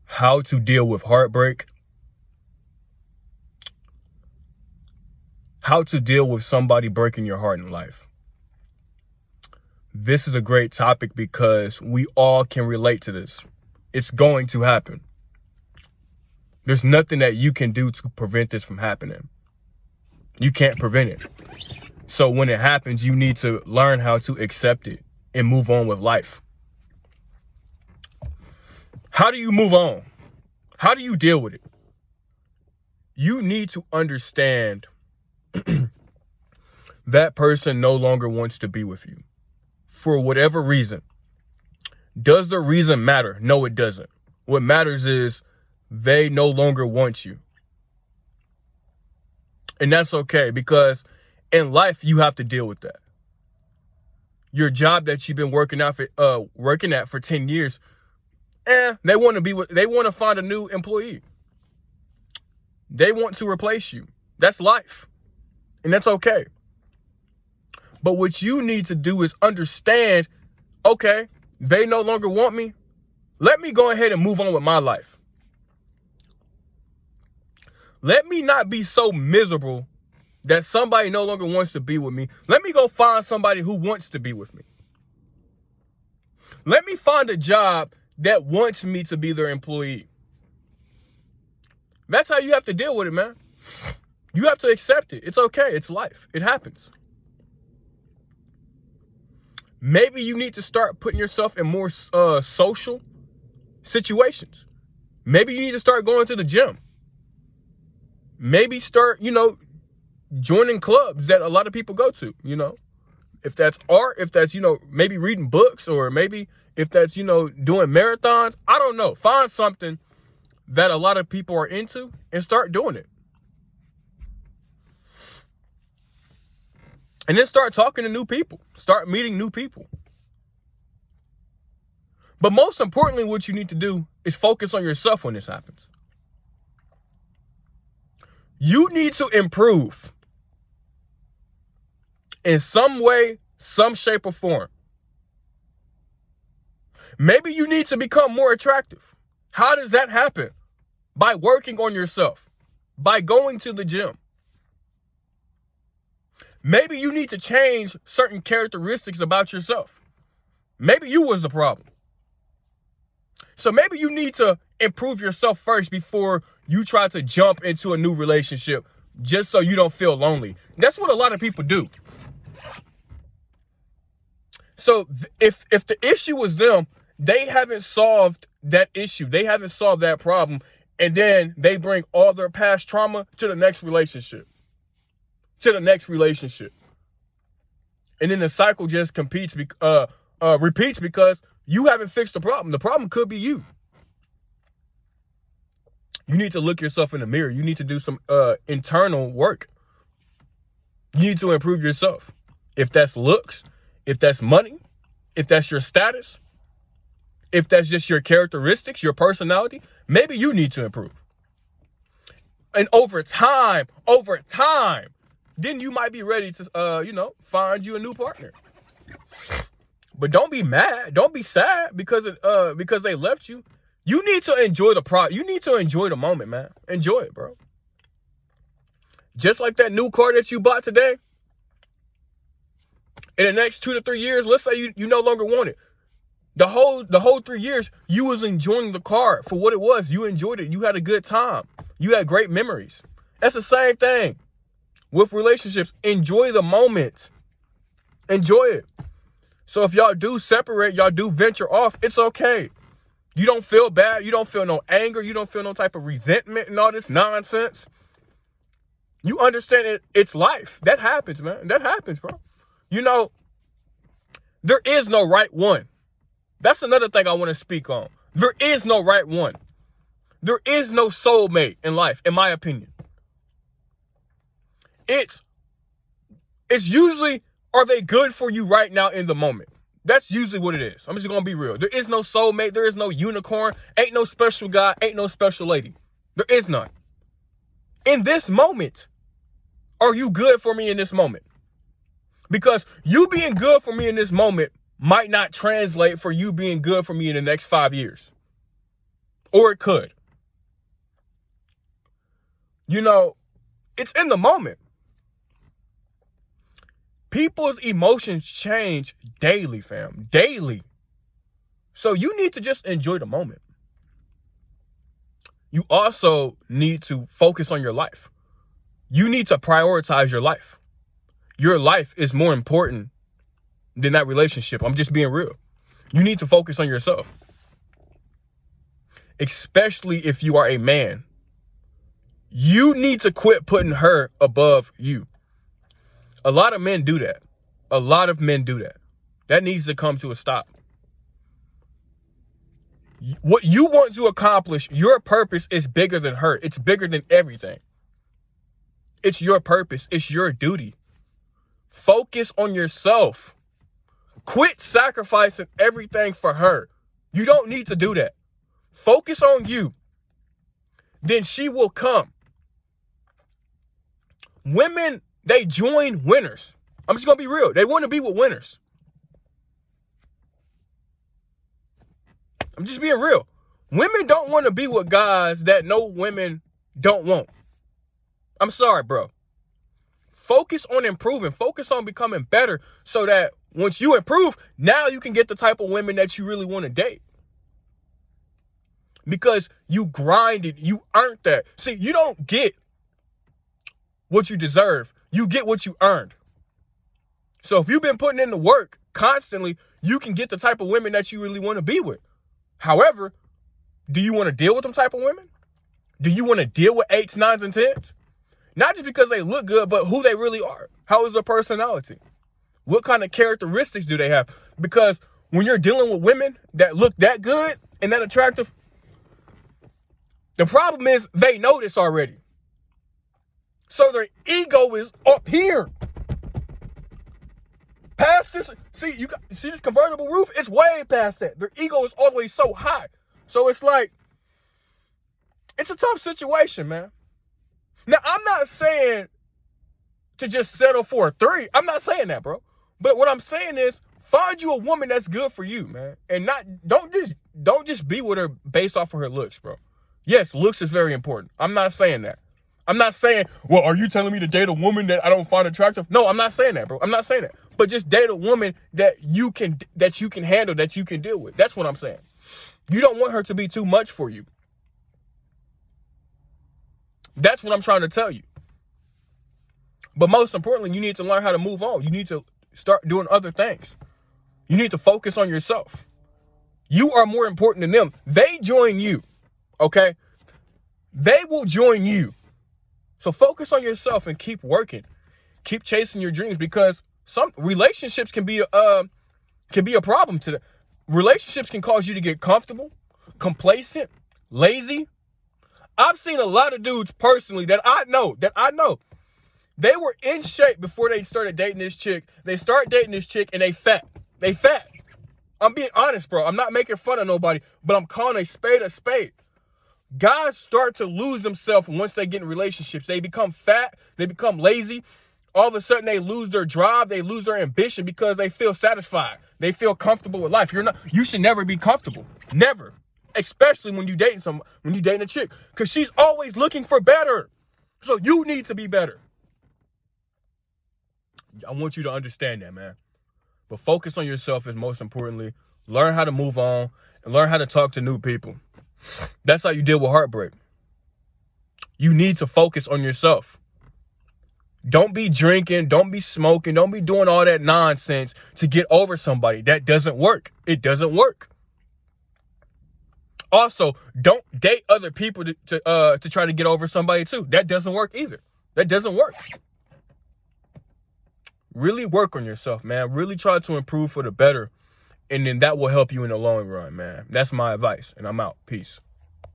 How to deal with heartbreak. How to deal with somebody breaking your heart in life. This is a great topic because we all can relate to this. It's going to happen. There's nothing that you can do to prevent this from happening. You can't prevent it. So when it happens, you need to learn how to accept it and move on with life. How do you move on? How do you deal with it? You need to understand that person no longer wants to be with you for whatever reason. Does the reason matter? No, it doesn't. What matters is they no longer want you. And that's okay, because in life, you have to deal with that. Your job that you've been working at for 10 years, they want to find a new employee. They want to replace you. That's life. And that's okay. But what you need to do is understand, okay, they no longer want me. Let me go ahead and move on with my life. Let me not be so miserable that somebody no longer wants to be with me. Let me go find somebody who wants to be with me. Let me find a job that wants me to be their employee. That's how you have to deal with it, man. You have to accept it. It's okay. It's life. It happens. Maybe you need to start putting yourself in more social situations. Maybe you need to start going to the gym. Maybe start, joining clubs that a lot of people go to, If that's art, if that's, maybe reading books, or maybe if that's, doing marathons. I don't know. Find something that a lot of people are into and start doing it. And then start talking to new people. Start meeting new people. But most importantly, what you need to do is focus on yourself when this happens. You need to improve in some way, some shape or form. Maybe you need to become more attractive. How does that happen? By working on yourself, by going to the gym. Maybe you need to change certain characteristics about yourself. Maybe you was the problem. So maybe you need to improve yourself first before you try to jump into a new relationship just so you don't feel lonely. That's what a lot of people do. So if the issue was them, they haven't solved that issue. They haven't solved that problem. And then they bring all their past trauma to the next relationship. And then the cycle just repeats because you haven't fixed the problem. The problem could be you. You need to look yourself in the mirror. You need to do some internal work. You need to improve yourself. If that's looks, if that's money, if that's your status, if that's just your characteristics, your personality, maybe you need to improve. And over time, then you might be ready to, find you a new partner. But don't be mad. Don't be sad because they left you. You need to enjoy You need to enjoy the moment, man. Enjoy it, bro. Just like that new car that you bought today. In the next 2 to 3 years, let's say you no longer want it. The whole 3 years, you was enjoying the car for what it was. You enjoyed it. You had a good time. You had great memories. That's the same thing with relationships. Enjoy the moment. Enjoy it. So if y'all do separate, y'all do venture off, it's okay. You don't feel bad. You don't feel no anger. You don't feel no type of resentment and all this nonsense. You understand it's life. That happens, man. That happens, bro. There is no right one. That's another thing I want to speak on. There is no right one. There is no soulmate in life, in my opinion. It's usually, are they good for you right now in the moment? That's usually what it is. I'm just going to be real. There is no soulmate. There is no unicorn. Ain't no special guy. Ain't no special lady. There is none. In this moment, are you good for me in this moment? Because you being good for me in this moment might not translate for you being good for me in the next 5 years. Or it could. You know, it's in the moment. People's emotions change daily, fam. Daily. So you need to just enjoy the moment. You also need to focus on your life. You need to prioritize your life. Your life is more important than that relationship. I'm just being real. You need to focus on yourself. Especially if you are a man. You need to quit putting her above you. A lot of men do that. A lot of men do that. That needs to come to a stop. What you want to accomplish, your purpose is bigger than her. It's bigger than everything. It's your purpose. It's your duty. Focus on yourself. Quit sacrificing everything for her. You don't need to do that. Focus on you. Then she will come. Women, they join winners. I'm just going to be real. They want to be with winners. I'm just being real. Women don't want to be with guys that no women don't want. I'm sorry, bro. Focus on improving. Focus on becoming better so that once you improve, now you can get the type of women that you really want to date. Because you grinded, you earned that. See, you don't get what you deserve. You get what you earned. So if you've been putting in the work constantly, you can get the type of women that you really want to be with. However, do you want to deal with them type of women? Do you want to deal with 8s, 9s, and 10s? Not just because they look good, but who they really are. How is their personality? What kind of characteristics do they have? Because when you're dealing with women that look that good and that attractive, the problem is they know this already. So their ego is up here. Past this, see this convertible roof? It's way past that. Their ego is all the way so high. So it's like, it's a tough situation, man. Now, I'm not saying to just settle for a 3. I'm not saying that, bro. But what I'm saying is, find you a woman that's good for you, man. And don't just be with her based off of her looks, bro. Yes, looks is very important. I'm not saying that. I'm not saying, well, are you telling me to date a woman that I don't find attractive? No, I'm not saying that, bro. I'm not saying that. But just date a woman that you can handle, that you can deal with. That's what I'm saying. You don't want her to be too much for you. That's what I'm trying to tell you. But most importantly, you need to learn how to move on. You need to start doing other things. You need to focus on yourself. You are more important than them. They join you, okay? They will join you. So focus on yourself and keep working. Keep chasing your dreams, because some relationships can be a problem to them. Relationships can cause you to get comfortable, complacent, lazy. I've seen a lot of dudes personally that I know. They were in shape before they started dating this chick. They start dating this chick and they fat. They fat. I'm being honest, bro. I'm not making fun of nobody, but I'm calling a spade a spade. Guys start to lose themselves once they get in relationships. They become fat. They become lazy. All of a sudden, they lose their drive. They lose their ambition because they feel satisfied. They feel comfortable with life. You should never be comfortable. Never. Especially when you're dating a chick. Because she's always looking for better. So you need to be better. I want you to understand that, man. But focus on yourself is most importantly. Learn how to move on and learn how to talk to new people. That's how you deal with heartbreak. You need to focus on yourself. Don't be drinking, don't be smoking, don't be doing all that nonsense to get over somebody. That doesn't work. It doesn't work. Also, don't date other people to try to get over somebody too. That doesn't work either. That doesn't work. Really work on yourself, man. Really try to improve for the better. And then that will help you in the long run, man. That's my advice. And I'm out. Peace.